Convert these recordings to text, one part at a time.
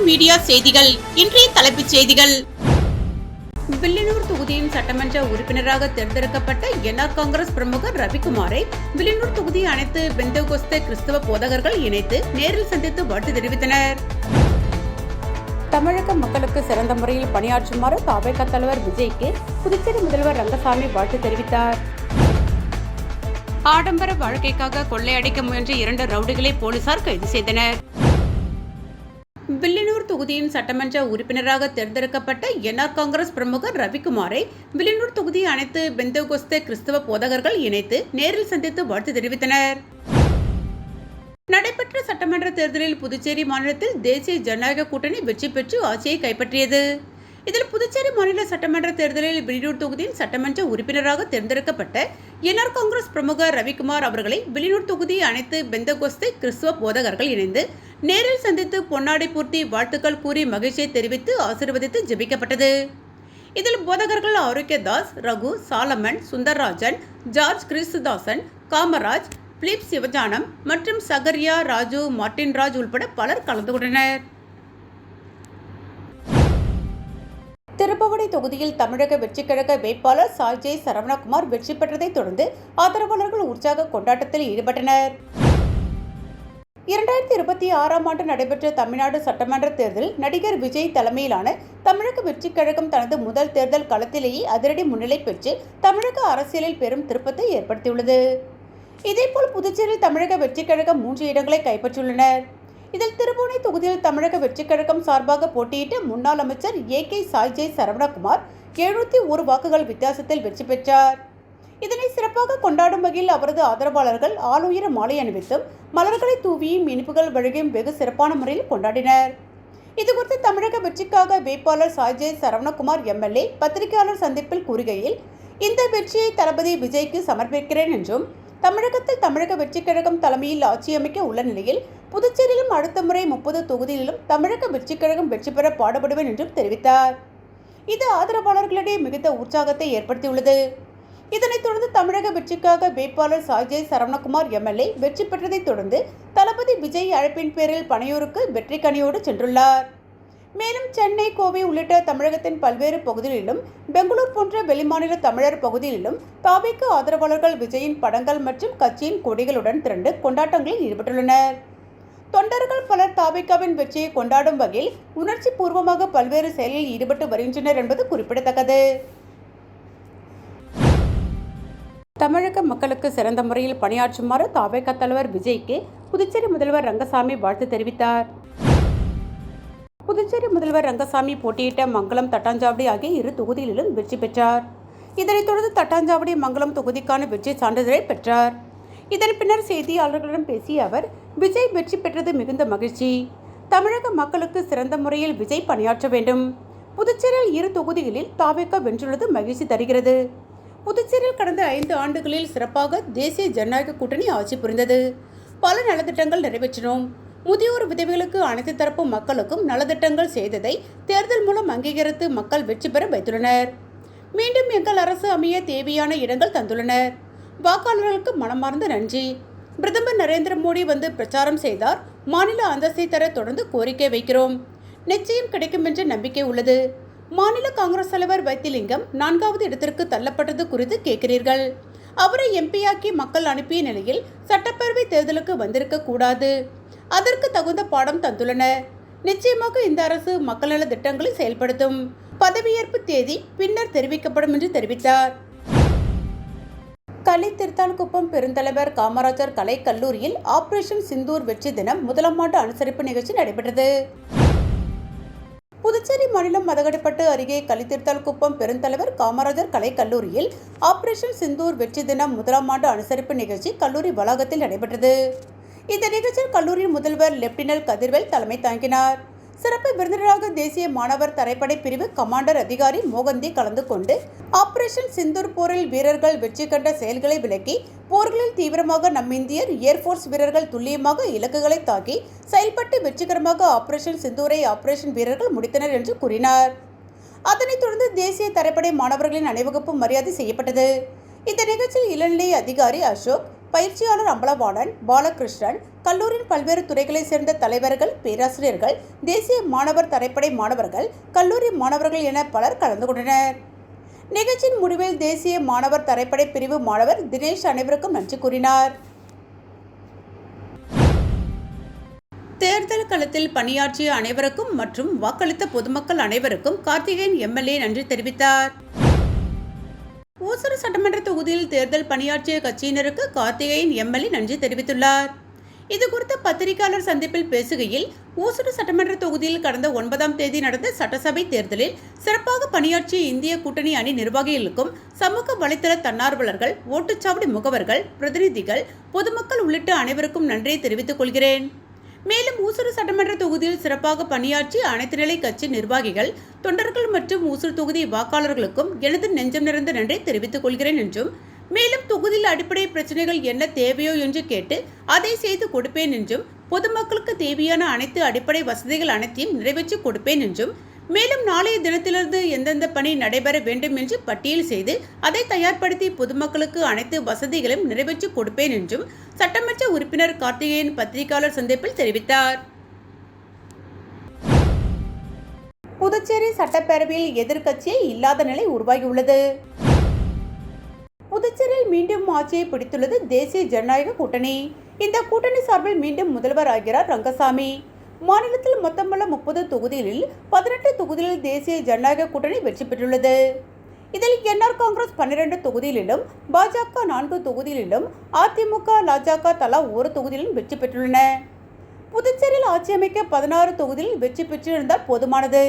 Media செய்திகள். இன்றைய தலைப்புச் செய்திகள். வில்லியனூர் தொகுதியின் சட்டமன்ற உறுப்பினராக தேர்ந்தெடுக்கப்பட்ட என்ஆர் காங்கிரஸ் பிரமுகர் ரவிக்குமாரை வில்லியனூர் தொகுதி அனைத்து பெந்தகோஸ்தே கிறிஸ்தவ போதகர்கள் இணைத்து நேரில் சந்தித்து வாழ்த்து தெரிவித்தனர். தமிழக மக்களுக்கு சிறந்த முறையில் பணியாற்றுமாறு தவேக தலைவர் விஜய்க்கு புதுச்சேரி முதல்வர் ரங்கசாமி வாழ்த்து தெரிவித்தார். ஆடம்பர வாழ்க்கைக்காக கொள்ளையடிக்க முயன்ற 2 ரவுடிகளை போலீசார் கைது செய்தனர். வில்லியனூர் தொகுதியின் சட்டமன்ற உறுப்பினராக தேர்ந்தெடுக்கப்பட்ட என்ஆர் காங்கிரஸ் பிரமுகர் ரவிக்குமாரை வில்லியனூர் தொகுதி அனைத்து பெந்தகோஸ்தே கிறிஸ்தவ போதகர்கள் இணைத்து நேரில் சந்தித்து வாழ்த்து தெரிவித்தனர். நடைபெற்ற சட்டமன்ற தேர்தலில் புதுச்சேரி மாநிலத்தில் தேசிய ஜனநாயக கூட்டணி வெற்றி பெற்று ஆட்சியை கைப்பற்றியது. இதில் புதுச்சேரி மாநில சட்டமன்ற தேர்தலில் வில்லியனூர் தொகுதியின் சட்டமன்ற உறுப்பினராக தேர்ந்தெடுக்கப்பட்ட என்ஆர் காங்கிரஸ் பிரமுகர் ரவிக்குமார் அவர்களை வில்லியனூர் தொகுதி அனைத்து பெந்தகோஸ்தே கிறிஸ்தவ போதகர்கள் இணைந்து நேரில் சந்தித்து பொன்னாடை பூர்த்தி வாழ்த்துக்கள் கூறி மகிழ்ச்சியை தெரிவித்து ஆசீர்வதித்து ஜெபிக்கப்பட்டது. இதில் போதகர்கள் ஆரோக்கியதாஸ், ரகு, சாலமன், சுந்தர்ராஜன், ஜார்ஜ் கிறிஸ்துதாசன், காமராஜ், பிலிப் சிவஜானம் மற்றும் சகரியா, ராஜு, மார்டின் ராஜ் உள்பட பலர் கலந்து கொண்டனர். திருப்பவடி தொகுதியில் தமிழக வெற்றி கழக வேட்பாளர் சாய்ஜே சரவணகுமார் வெற்றி பெற்றதை தொடர்ந்து ஆதரவாளர்கள் உற்சாக கொண்டாட்டத்தில் ஈடுபட்டனர். 2026ஆம் ஆண்டு நடைபெற்ற தமிழ்நாடு சட்டமன்ற தேர்தலில் நடிகர் விஜய் தலைமையிலான தமிழக வெற்றி கழகம் தனது முதல் தேர்தல் களத்திலேயே அதிரடி முன்னிலை பெற்று தமிழக அரசியலில் பெரும் திருப்பத்தை ஏற்படுத்தியுள்ளது. இதேபோல் புதுச்சேரியில் தமிழக வெற்றி கழகம் 3 இடங்களை கைப்பற்றியுள்ளனர். இதில் திருப்புவனை தொகுதியில் தமிழக வெற்றி கழகம் சார்பாக போட்டியிட்ட முன்னாள் அமைச்சர் ஏ.கே. சாய்ஜே சரவணகுமார் 701 வாக்குகள் வித்தியாசத்தில் வெற்றி பெற்றார். இதனை சிறப்பாக கொண்டாடும் வகையில் அவரது ஆதரவாளர்கள் ஆளுயர மாலை அணிவித்தும் மலர்களை தூவியும் இனிப்புகள் வழங்கியும் வெகு சிறப்பான முறையில் கொண்டாடினர். இதுகுறித்து தமிழக வெற்றிக்காக வேட்பாளர் சாய்ஜே சரவணகுமார் எம்எல்ஏ பத்திரிகையாளர் சந்திப்பில் கூறுகையில், இந்த வெற்றியை தளபதி விஜய்க்கு சமர்ப்பிக்கிறேன் என்றும் தமிழகத்தில் தமிழக வெற்றி கழகம் தலைமையில் ஆட்சி அமைக்க உள்ள நிலையில் புதுச்சேரியிலும் அடுத்த முறை 30 தொகுதியிலும் தமிழக வெற்றி கழகம் வெற்றி பெற பாடுபடுவேன் என்றும் தெரிவித்தார். இது ஆதரவாளர்களிடையே மிகுந்த உற்சாகத்தை ஏற்படுத்தியுள்ளது. இதனைத் தொடர்ந்து தமிழக வெற்றிக்காக வேட்பாளர் சாய்ஜே சரவணகுமார் எம்எல்ஏ வெற்றி பெற்றதை தொடர்ந்து தளபதி விஜய் அழைப்பின் பேரில் பனையூருக்கு வெற்றி கனியோடு சென்றுள்ளார். மேலும் சென்னை, கோவை உள்ளிட்ட தமிழகத்தின் பல்வேறு பகுதிகளிலும் பெங்களூர் போன்ற வெளிமாநில தமிழர் பகுதிகளிலும் தவேக ஆதரவாளர்கள் விஜயின் படங்கள் மற்றும் கட்சியின் கொடிகளுடன் திரண்டு கொண்டாட்டங்களில் ஈடுபட்டுள்ளனர். தொண்டர்கள் பலர் தவேகவின் வெற்றியை கொண்டாடும் வகையில் உணர்ச்சி பூர்வமாக பல்வேறு செயலில் ஈடுபட்டு வருகின்றனர் என்பது குறிப்பிடத்தக்கது. தமிழக மக்களுக்கு சிறந்த முறையில் பணியாற்றுமாறு தவேக தலைவர் விஜய்க்கு புதுச்சேரி முதல்வர் ரங்கசாமி வாழ்த்து தெரிவித்தார். புதுச்சேரி முதல்வர் ரங்கசாமி போட்டியிட்ட மங்கலம், தட்டாஞ்சாவடி ஆகிய 2 தொகுதிகளிலும் வெற்றி பெற்றார். இதனைத் தொடர்ந்து தட்டாஞ்சாவடி, மங்கலம் தொகுதிக்கான வெற்றி சான்றிதழை பெற்றார். இதன் பின்னர் செய்தியாளர்களிடம் பேசிய அவர், விஜய் வெற்றி பெற்றது மிகுந்த மகிழ்ச்சி. தமிழக மக்களுக்கு சிறந்த முறையில் விஜய் பணியாற்ற வேண்டும். புதுச்சேரியில் 2 தொகுதிகளில் தவேக வென்றுள்ளது மகிழ்ச்சி தருகிறது. புதுச்சேரியில் கடந்த 5 ஆண்டுகளில் சிறப்பாக தேசிய ஜனநாயக கூட்டணி ஆட்சி புரிந்தது. பல நலத்திட்டங்கள் நிறைவேற்றினோம். முதியோர் விதவைகளுக்கு அனைத்து தரப்பு மக்களுக்கும் நலத்திட்டங்கள் செய்ததை தேர்தல் மூலம் அங்கீகரித்து மக்கள் வெற்றி பெற வைத்துள்ளனர். மீண்டும் எங்கள் அரசு அமைய தேவையான இடங்கள் தந்துள்ளனர். வாக்காளர்களுக்கு மனமார்ந்த நன்றி. பிரதமர் நரேந்திர மோடி வந்து பிரச்சாரம் செய்தார். மாநில அந்தஸ்தை தர தொடர்ந்து கோரிக்கை வைக்கிறோம். நிச்சயம் கிடைக்கும் என்ற நம்பிக்கை உள்ளது. மாநில காங்கிரஸ் தலைவர் வைத்திலிங்கம் 4வது இடத்திற்கு தள்ளப்பட்டது குறித்து கேட்கிறீர்கள். அவரை எம்பியாக்கி மக்கள் அனுப்பிய நிலையில் சட்டப்பேரவை தேர்தலுக்கு வந்திருக்க கூடாது. அதற்கு தகுந்த பாடம் தந்துள்ளனர். நிச்சயமாக இந்த அரசு மக்கள் நல திட்டங்களை செயல்படுத்தும். பதவியேற்பு தேதி பின்னர் தெரிவிக்கப்படும் என்று தெரிவித்தார். கலித்திருத்தான்குப்பம் பெருந்தலைவர் காமராஜர் கலை கல்லூரியில் ஆபரேஷன் சிந்தூர் வெற்றி தினம் 1ஆம் ஆண்டு அனுசரிப்பு நிகழ்ச்சி நடைபெற்றது. புதுச்சேரி மாநிலம் மதகடிப்பட்டு அருகே கலித்திருத்தான்குப்பம் பெருந்தலைவர் காமராஜர் கலை கல்லூரியில் ஆபரேஷன் சிந்தூர் வெற்றி தினம் 1ஆம் ஆண்டு அனுசரிப்பு நிகழ்ச்சி கல்லூரி வளாகத்தில் நடைபெற்றது. இந்த நிகழ்ச்சியில் கல்லூரி முதல்வர் லெப்டினல் கதிர்வேல் தலைமை தாங்கினார். சிறப்பு விருந்தினராக தேசிய மாணவர் தரைப்படை பிரிவு கமாண்டர் அதிகாரி மோகந்தி கலந்து கொண்டு ஆபரேஷன் சிந்தூர் போரில் வீரர்கள் வெற்றி கண்ட செயல்களை விளக்கி, போர்களில் தீவிரமாக நம் இந்தியர் ஏர்போர்ஸ் வீரர்கள் துல்லியமாக இலக்குகளை தாக்கி செயல்பட்டு வெற்றிகரமாக ஆபரேஷன் சிந்தூரை ஆபரேஷன் வீரர்கள் முடித்தனர் என்று கூறினார். அதனைத் தொடர்ந்து தேசிய தரைப்படை மாணவர்களின் அணிவகுப்பு மரியாதை செய்யப்பட்டது. இந்த நிகழ்ச்சியில் இளநிலை அதிகாரி அசோக், பயிற்சியாளர் அம்பலவாணன், பாலகிருஷ்ணன், கல்லூரியின் பல்வேறு துறைகளைச் சேர்ந்த தலைவர்கள், பேராசிரியர்கள், தேசிய மாணவர் தரைப்படை மாணவர்கள், கல்லூரி மாணவர்கள் என பலர் கலந்து கொண்டனர். நிகழ்ச்சியின் முடிவில் தேசிய மாணவர் தரைப்படை பிரிவு மாணவர் தினேஷ் அனைவருக்கும் நன்றி கூறினார். தேர்தல் களத்தில் பணியாற்றிய அனைவருக்கும் மற்றும் வாக்களித்த பொதுமக்கள் அனைவருக்கும் கார்த்திகேயன் எம்எல்ஏ நன்றி தெரிவித்தார். ஓசூர் சட்டமன்ற தொகுதியில் தேர்தல் பணியாற்றிய கட்சியினருக்கு கார்த்திகேயன் எம்எல்ஏ நன்றி தெரிவித்துள்ளார். இதுகுறித்த பத்திரிகையாளர் சந்திப்பில் பேசுகையில், ஓசூர் சட்டமன்ற தொகுதியில் கடந்த 9ஆம் தேதி நடந்த சட்டசபை தேர்தலில் சிறப்பாக பணியாற்றிய இந்திய கூட்டணி அணி நிர்வாகிகளுக்கும், சமூக வலைதள தன்னார்வலர்கள், ஓட்டுச்சாவடி முகவர்கள், பிரதிநிதிகள், பொதுமக்கள் உள்ளிட்ட அனைவருக்கும் நன்றியை தெரிவித்துக் கொள்கிறேன். மேலும் ஓசூர் சட்டமன்ற தொகுதியில் சிறப்பாக பணியாற்றி அனைத்து நிலை கட்சி நிர்வாகிகள், தொண்டர்கள் மற்றும் ஓசூர் தொகுதி வாக்காளர்களுக்கும் எனது நெஞ்சம் நிறைந்த நன்றி தெரிவித்துக் கொள்கிறேன் என்றும், மேலும் தொகுதியில் அடிப்படை பிரச்சனைகள் என்ன தேவையோ என்று கேட்டு அதை செய்து கொடுப்பேன் என்றும், பொதுமக்களுக்கு தேவையான அனைத்து அடிப்படை வசதிகள் அனைத்தையும் நிறைவேற்றி கொடுப்பேன் என்றும், மேலும் நாளைய தினத்திலிருந்து எந்தெந்த பணி நடைபெற வேண்டும் என்று பட்டியல் செய்து அதை தயார்படுத்தி பொதுமக்களுக்கு அனைத்து வசதிகளையும் நிறைவேற்றி கொடுப்பேன் என்றும் சட்டமன்ற உறுப்பினர் கார்த்திகேயன் பத்திரிகையாளர் சந்திப்பில் தெரிவித்தார். புதுச்சேரி சட்டப்பேரவையில் எதிர்க்கட்சியே இல்லாத நிலை உருவாகியுள்ளது. புதுச்சேரியில் மீண்டும் ஆட்சியை பிடித்துள்ளது தேசிய ஜனநாயக கூட்டணி. இந்த கூட்டணி சார்பில் மீண்டும் முதல்வர் ஆகிறார் ரங்கசாமி. மாநிலத்தில் மொத்தமுள்ள 30 தொகுதிகளில் 18 தொகுதிகளில் தேசிய ஜனநாயக கூட்டணி வெற்றி பெற்றுள்ளது. இதில் என்ஆர் காங்கிரஸ் 12 தொகுதிகளிலும், பாஜக 4 தொகுதிகளிலும், அதிமுக, லாஜக தலா 1 தொகுதியிலும் வெற்றி பெற்றுள்ளன. புதுச்சேரியில் ஆட்சி அமைக்க 16 தொகுதியில் வெற்றி பெற்றிருந்தால் போதுமானது.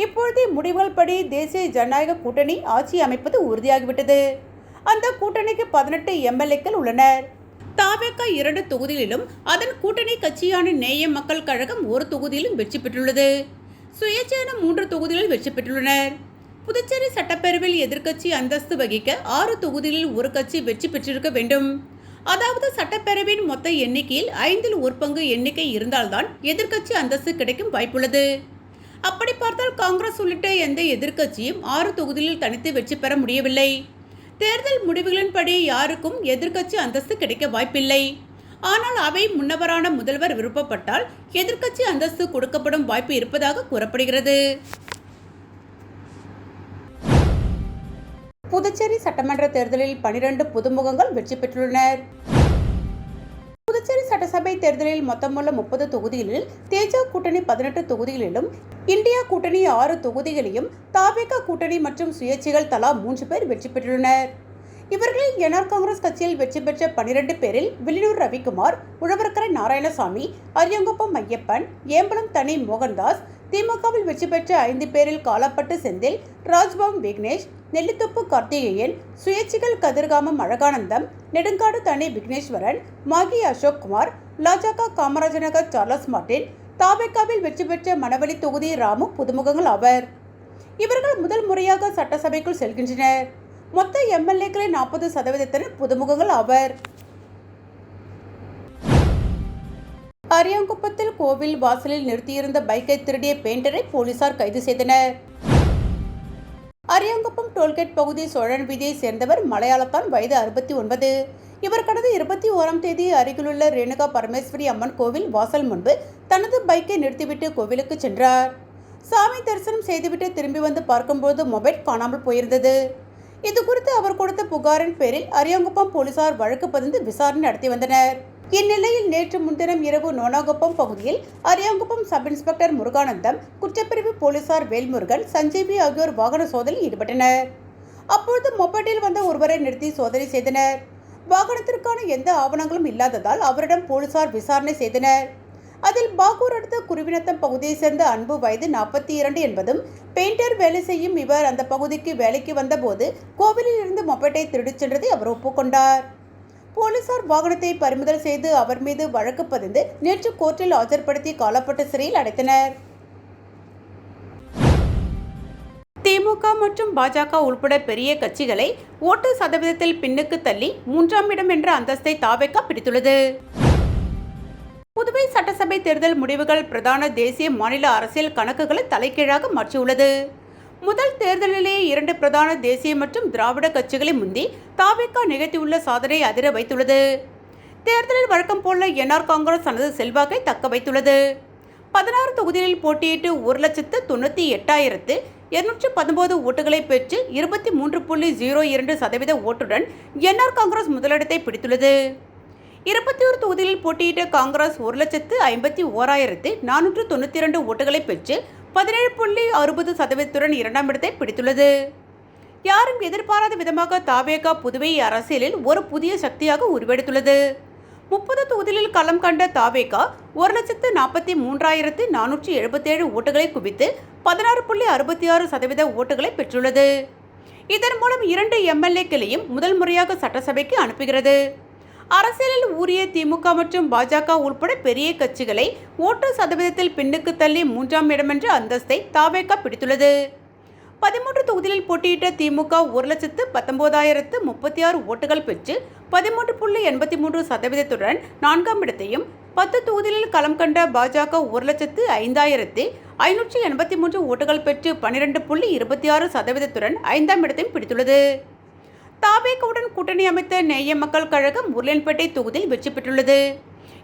இப்பொழுதைய முடிவுகள் படி தேசிய ஜனநாயக கூட்டணி ஆட்சி அமைப்பது உறுதியாகிவிட்டது. அந்த கூட்டணிக்கு 18 எம்எல்ஏக்கள் உள்ளனர். தாவேகா 2 தொகுதிகளிலும், அதன் கூட்டணி கட்சியான நேய மக்கள் கழகம் 1 தொகுதியிலும் வெற்றி பெற்றுள்ளது. சுயேட்சையான 3 தொகுதிகளில் வெற்றி பெற்றுள்ளனர். புதுச்சேரி சட்டப்பேரவையில் எதிர்க்கட்சி அந்தஸ்து வகிக்க 6 தொகுதிகளில் ஒரு கட்சி வெற்றி பெற்றிருக்க வேண்டும். அதாவது சட்டப்பேரவையின் மொத்த எண்ணிக்கையில் 5 1 பங்கு எண்ணிக்கை இருந்தால்தான் எதிர்க்கட்சி அந்தஸ்து கிடைக்கும் வாய்ப்புள்ளது. அப்படி பார்த்தால் காங்கிரஸ் உள்ளிட்ட எந்த எதிர்க்கட்சியும் 6 தொகுதிகளில் தனித்து வெற்றி பெற முடியவில்லை. தேர்தல் முடிவுகளின்படி யாருக்கும் எதிர்க்கட்சி அந்தஸ்து கிடைக்க வாய்ப்பில்லை. ஆனால் அவை முன்னவரான முதல்வர் விருப்பப்பட்டால் எதிர்க்கட்சி அந்தஸ்து கொடுக்கப்படும் வாய்ப்பு இருப்பதாக கூறப்படுகிறது. புதுச்சேரி சட்டமன்ற தேர்தலில் 12 புதுமுகங்கள் வெற்றி பெற்றுள்ளனர். புதுச்சேரி சட்டசபை தேர்தலில் மொத்தமுள்ள 30 தொகுதிகளில் தேஜா கூட்டணி 18 தொகுதிகளிலும், இந்தியா கூட்டணி 6 தொகுதிகளையும், தாவேகா கூட்டணி மற்றும் சுயேட்சைகள் தலா 3 பேர் வெற்றி பெற்றுள்ளனர். இவர்களில் என்ஆர் காங்கிரஸ் கட்சியில் வெற்றி பெற்ற 12 பேரில் வில்லியனூர் ரவிக்குமார், உழவர்கரை நாராயணசாமி, அரியங்குப்பம் ஐயப்பன், ஏம்பலம் தனி மோகன்தாஸ், திமுகவில் வெற்றி பெற்ற 5 பேரில் காலாப்பட்டு செந்தில், ராஜ்பவன் விக்னேஷ், நெல்லித்தோப்பு கார்த்திகேயன், சுயேட்சைகள் கதிர்காமம் அழகானந்தம், நெடுங்காடு தனி விக்னேஸ்வரன், மாகி அசோக்குமார், லாஜக காமராஜநகர் சார்லஸ் மார்டின், தாவேகாவில் வெற்றி பெற்ற மணவெளி தொகுதி ராமு புதுமுகங்கள் ஆவர். இவர்கள் முதல் முறையாக சட்டசபைக்குள் செல்கின்றனர். மொத்த எம்எல்ஏக்களில் 40% புதுமுகங்கள் ஆவர். அரியாங்குப்பத்தில் கோவில் வாசலில் நிறுத்தியிருந்த பைக்கை திருடிய பெயிண்டரை போலீசார் கைது செய்தனர். அரியாங்குப்பம் டோல்கேட் பகுதி சோழன் வீதியை சேர்ந்தவர் மலையாளத்தான், வயது 69. இவர் கடந்த 21ஆம் தேதி அருகிலுள்ள ரேணுகா பரமேஸ்வரி அம்மன் கோவில் வாசல் முன்பு தனது பைக்கை நிறுத்திவிட்டு கோவிலுக்கு சென்றார். சாமி தரிசனம் செய்துவிட்டு திரும்பி வந்து பார்க்கும்போது மொபைல் காணாமல் போயிருந்தது. இது குறித்து அவர் கொடுத்த புகாரின் பேரில் அரியாங்குப்பம் போலீசார் வழக்கு பதிந்து விசாரணை நடத்தி வந்தனர். இந்நிலையில் நேற்று முன்தினம் இரவு நோனாகுப்பம் பகுதியில் அரியாங்குப்பம் சப் இன்ஸ்பெக்டர் முருகானந்தம், குற்றப்பிரிவு போலீசார் வேல்முருகன், சஞ்சீவி ஆகியோர் வாகன சோதனையில் ஈடுபட்டனர். அப்பொழுது மொபைலில் வந்த ஒருவரை நிறுத்தி சோதனை செய்தனர். வாகனத்திற்கான எந்த ஆவணங்களும் இல்லாததால் அவரிடம் போலீசார் விசாரணை செய்தனர். அதில் பாகூர் அடுத்த குருவினத்தம் பகுதியை சேர்ந்த அன்பு, வயது 42 என்பதும், பெயிண்டர் வேலை செய்யும் இவர் அந்த பகுதிக்கு வேலைக்கு வந்தபோது கோவிலில் இருந்து மொபைலை திருடிச் சென்றதை அவர் ஒப்புக்கொண்டார். போலீசார் வாகனத்தை பறிமுதல் செய்து அவர் மீது வழக்கு பதிந்து நேற்று கோர்ட்டில் ஆஜர்படுத்தி காலாப்பட்டு சிறையில் அடைத்தனர். திமுக மற்றும் பாஜக உள்பட பெரிய கட்சிகளை ஓட்டு சதவீதத்தில் பின்னுக்கு தள்ளி 3ஆம் இடம் என்ற அந்தஸ்தை தாவேகா பிடித்துள்ளது. புதுவை சட்டசபை தேர்தல் முடிவுகள் பிரதான தேசிய மாநில அரசியல் கணக்குகளை தலைகீழாக மாற்றியுள்ளது. முதல் தேர்தலிலேயே 2 பிரதான தேசிய மற்றும் திராவிட கட்சிகளை முந்தி தாவேகா நிகழ்த்தியுள்ள சாதனை அதிர வைத்துள்ளது. இத்தேர்தலில் வழக்கம் போல என்ஆர் காங்கிரஸ் தனது செல்வாக்கை தக்க வைத்துள்ளது. 16 தொகுதிகளில் போட்டியிட்டு 1,08,219 ஓட்டுகளை பெற்று 23.02% ஓட்டுடன் என்ஆர் காங்கிரஸ் முதலிடத்தை பிடித்துள்ளது. 21 தொகுதிகளில் போட்டியிட்ட காங்கிரஸ் 1,51,492 ஓட்டுகளை பெற்று 17.60% இரண்டாம் இடத்தை பிடித்துள்ளது. யாரும் எதிர்பாராத விதமாக தாவேகா புதுவை அரசியலில் ஒரு புதிய சக்தியாக உருவெடுத்துள்ளது. 30 தொகுதிகளில் களம் கண்ட தாவேகா 1,43,477 ஓட்டுகளை குவித்து 16.66% ஓட்டுகளை பெற்றுள்ளது. இதன் மூலம் 2 எம்எல்ஏக்களையும் முதல் முறையாக சட்டசபைக்கு அனுப்புகிறது. அரசியலில் ஊறிய திமுக மற்றும் பாஜக உட்பட பெரிய கட்சிகளை ஓட்டு சதவீதத்தில் பின்னுக்கு தள்ளி 3ஆம் இடமென்ற அந்தஸ்தை தாவேகா பிடித்துள்ளது. 13 தொகுதிகளில் போட்டியிட்ட திமுக 1,19,036 ஓட்டுகள் பெற்று 13.83% 4ஆம் இடத்தையும், 10 தொகுதிகளில் களம் கண்ட பாஜக 1,05,583 ஓட்டுகள் பெற்று 12.26% 5ஆம் இடத்தையும் பிடித்துள்ளது. தாவேகாவுடன் கூட்டணி அமைத்த நேய மக்கள் கழகம் உருளையன்பேட்டை தொகுதியில் வெற்றி பெற்றுள்ளது.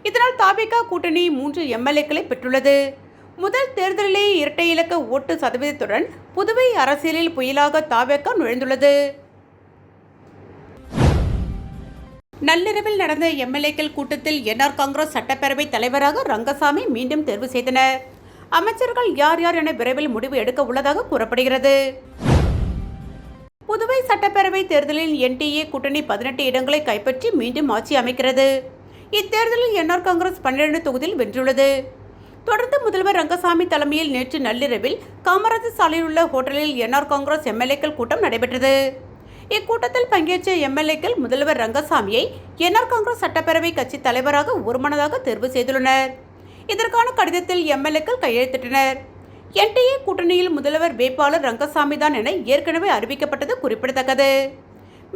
இதனால் தாவேகா கூட்டணி 3 எம்எல்ஏக்களை பெற்றுள்ளது. முதல் தேர்தலிலே இரட்டை இலக்க ஓட்டு சதவீதத்துடன் புதுவை அரசியலில் புயலாக தாவேகா நுழைந்துள்ளது. நள்ளிரவில் நடந்த எம்எல்ஏக்கள் கூட்டத்தில் என்ஆர் காங்கிரஸ் சட்டப்பேரவை தலைவராக ரங்கசாமி மீண்டும் தேர்வு செய்தனர். அமைச்சர்கள் யார் யார் என விரைவில் முடிவு எடுக்க உள்ளதாக கூறப்படுகிறது. புதுவை சட்டப்பேரவை தேர்தலில் என்டிஏ கூட்டணி 18 இடங்களை கைப்பற்றி மீண்டும் ஆட்சி அமைக்கிறது. இத்தேர்தலில் என்ஆர் காங்கிரஸ் 12 தொகுதியில் வென்றுள்ளது. தொடர்ந்து முதல்வர் ரங்கசாமி தலைமையில் நேற்று நள்ளிரவில் காமராஜர் சாலையில் உள்ள ஹோட்டலில் என்ஆர் காங்கிரஸ் எம்எல்ஏக்கள் கூட்டம் நடைபெற்றது. இக்கூட்டத்தில் பங்கேற்ற எம்எல்ஏக்கள் முதல்வர் ரங்கசாமியை என்ஆர் காங்கிரஸ் சட்டப்பேரவை கட்சி தலைவராக ஒருமனதாக தேர்வு செய்துள்ளனர். இதற்கான கடிதத்தில் எம்எல்ஏக்கள் கையெழுத்திட்டனர். என்டிஏ கூட்டணியில் முதல்வர் வேட்பாளர் ரங்கசாமி தான் என ஏற்கனவே அறிவிக்கப்பட்டது குறிப்பிடத்தக்கது.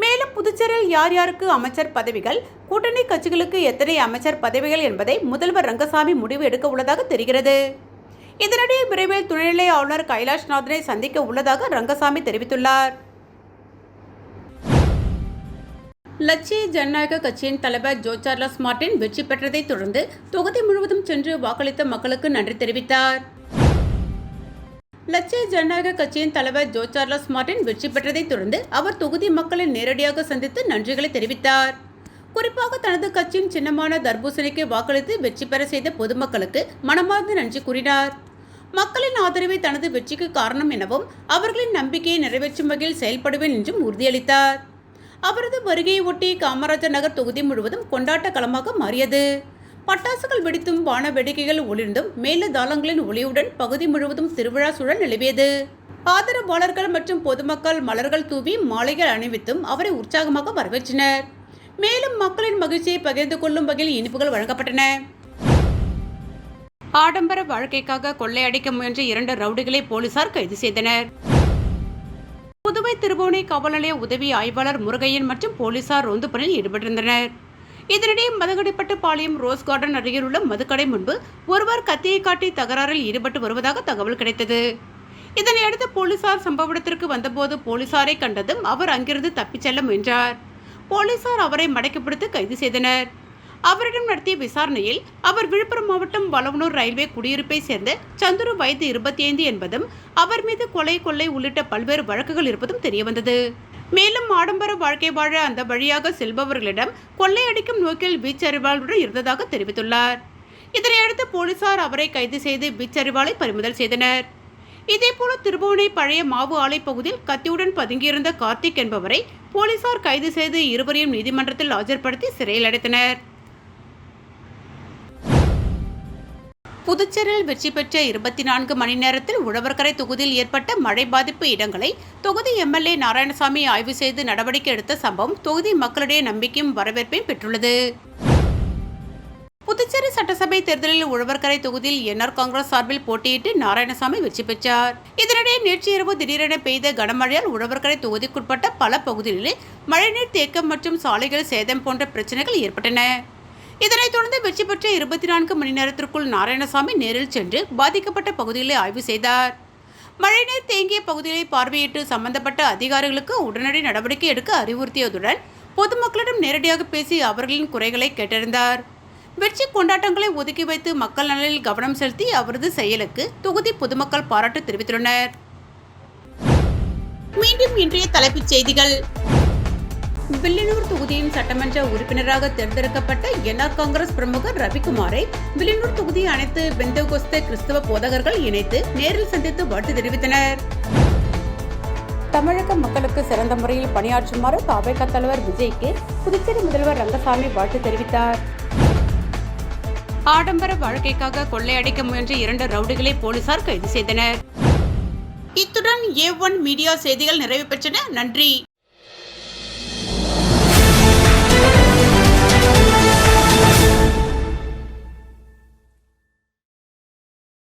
மேலும் புதுச்சேரியில் யார் யாருக்கு அமைச்சர் பதவிகள், கூட்டணி கட்சிகளுக்கு எத்தனை அமைச்சர் பதவிகள் என்பதை முதல்வர் ரங்கசாமி முடிவு எடுக்க உள்ளதாக தெரிகிறது. இதனிடையே விரைவில் துணைநிலை ஆளுநர் கைலாஷ்நாதனை சந்திக்க உள்ளதாக ரங்கசாமி தெரிவித்துள்ளார். லட்சிய ஜனநாயக கட்சியின் தலைவர் ஜோ சார்லஸ் மார்டின் வெற்றி பெற்றதை தொடர்ந்து தொகுதி முழுவதும் சென்று வாக்களித்த மக்களுக்கு நன்றி தெரிவித்தார். லட்சிய ஜனநாயக கட்சியின் தலைவர் ஜோ சார்லஸ் மார்டின் வெற்றி பெற்றதை தொடர்ந்து அவர் தொகுதி மக்களை நேரடியாக சந்தித்து நன்றிகளை தெரிவித்தார். குறிப்பாக தனது கட்சியின் சின்னமான தர்பூசணிக்கு வாக்களித்து வெற்றி பெற செய்த பொதுமக்களுக்கு மனமார்ந்த நன்றி கூறினார். மக்களின் ஆதரவை தனது வெற்றிக்கு காரணம் எனவும் அவர்களின் நம்பிக்கையை நிறைவேற்றும் வகையில் செயல்படுவேன் என்றும் உறுதியளித்தார். அவரது வருகையை ஒட்டி காமராஜர் நகர் தொகுதி முழுவதும் கொண்டாட்ட களமாக மாறியது. பட்டாசுகள் வெடித்தும் வான வேடிக்கைகள் ஒளிர்ந்தும் மேலதாளங்களின் ஒளியுடன் பகுதி முழுவதும் திருவிழா சூழல் நிலவியது. ஆதரவாளர்கள் மற்றும் பொதுமக்கள் மலர்கள் தூவி மாலைகள் அணிவித்தும் அவரை உற்சாகமாக வரவேற்றனர். மேலும் மக்களின் மகிழ்ச்சியை பகிர்ந்து கொள்ளும் வகையில் இனிப்புகள் வழங்கப்பட்டன. ஆடம்பர வாழ்க்கைக்காக கொள்ளையடிக்க முயன்ற 2 ரவுடிகளை போலீசார் கைது செய்தனர். புதுவை திருபுவனை காவல் நிலைய உதவி ஆய்வாளர் முருகையன் மற்றும் போலீசார் ரோந்து பணியில் ஈடுபட்டிருந்தனர். இதனிடையே மதகடிப்பட்டு பாளையம் ரோஸ் கார்டன் அருகில் உள்ள மதுக்கடை முன்பு ஒருவர் கத்தியை காட்டி தகராறில் ஈடுபட்டு வருவதாக தகவல் கிடைத்தது. இதனையடுத்து போலீசார் சம்பவ இடத்திற்கு வந்தபோது போலீசாரை கண்டதும் அவர் அங்கிருந்து தப்பிச் செல்ல முயன்றார். போலீசார் அவரை மடக்கி பிடித்து கைது செய்தனர். அவரிடம் நடத்திய விசாரணையில் அவர் விழுப்புரம் மாவட்டம் வளவனூர் ரயில்வே குடியிருப்பை சேர்ந்த சந்துரு வயது 25 என்பதும் அவர் மீது கொள்ளை உள்ளிட்ட பல்வேறு வழக்குகள் இருப்பதும் தெரியவந்தது. மேலும் ஆடம்பர வாழ்க்கை வாழ அந்த வழியாக செல்பவர்களிடம் கொள்ளையடிக்கும் நோக்கில் வீச்சறிவாளுடன் இருந்ததாக தெரிவித்துள்ளார். இதனையடுத்து போலீசார் அவரை கைது செய்து வீச்சறிவாளை பறிமுதல் செய்தனர். இதேபோல திருபுவனை பழைய மாவு ஆலை பகுதியில் கத்தியுடன் பதுங்கியிருந்த கார்த்திக் என்பவரை போலீசார் கைது செய்து இருவரையும் நீதிமன்றத்தில் ஆஜர்படுத்தி சிறையில் அடைத்தனர். புதுச்சேரியில் வெற்றி பெற்ற 24 மணி நேரத்தில் உழவர்கரை தொகுதியில் ஏற்பட்ட மழை பாதிப்பு இடங்களை தொகுதி எம்எல்ஏ நாராயணசாமி ஆய்வு செய்து நடவடிக்கை எடுத்த சம்பவம் தொகுதி மக்களிடையே நம்பிக்கையும் வரவேற்பையும் பெற்றுள்ளது. புதுச்சேரி சட்டசபை தேர்தலில் உழவர்கரை தொகுதியில் என்ஆர் காங்கிரஸ் சார்பில் போட்டியிட்டு நாராயணசாமி வெற்றி பெற்றார். இதனிடையே நேற்று இரவு திடீரென பெய்த கனமழையால் உழவர்கரை தொகுதிக்குட்பட்ட பல பகுதிகளில் மழைநீர் தேக்கம் மற்றும் சாலைகள் சேதம் போன்ற பிரச்சனைகள் ஏற்பட்டன. இதனைத் தொடர்ந்து வெற்றி பெற்ற 24 மணி நேரத்திற்குள் நாராயணசாமி நேரில் சென்று பாதிக்கப்பட்ட பகுதிகளை ஆய்வு செய்தார். மழைநீர் தேங்கிய பகுதிகளை பார்வையிட்டு சம்பந்தப்பட்ட அதிகாரிகளுக்கு உடனடி நடவடிக்கை எடுக்க அறிவுறுத்தியதுடன் பொதுமக்களிடம் நேரடியாக பேசி அவர்களின் குறைகளை கேட்டறிந்தார். வெற்றி கொண்டாட்டங்களை ஒதுக்கி வைத்து மக்கள் நலனில் கவனம் செலுத்தி அவரது செயலுக்கு தொகுதி பொதுமக்கள் பாராட்டு தெரிவித்துள்ளனர். மீண்டும் இன்றைய தலைப்புச் செய்திகள். வில்லியனூர் தொகுதியின் சட்டமன்ற உறுப்பினராக தேர்ந்தெடுக்கப்பட்ட என்ஆர் காங்கிரஸ் பிரமுகர் ரவிக்குமாரை வில்லியனூர் தொகுதி அனைத்து பெந்தகோஸ்தே கிறிஸ்தவ போதகர்கள் இணைத்து நேரில் சந்தித்து வாழ்த்து தெரிவித்தனர். தமிழக மக்களுக்கு சிறந்த முறையில் பணியாற்றுமாறு தவேக தலைவர் விஜய்க்கு புதுச்சேரி முதல்வர் ரங்கசாமி வாழ்த்து தெரிவித்தார். ஆடம்பர வாழ்க்கைக்காக கொள்ளையடிக்க முயன்ற 2 ரவுடிகளை போலீசார் கைது செய்தனர். இத்துடன் A1 மீடியா செய்திகள் நிறைவு பெற்றன. நன்றி.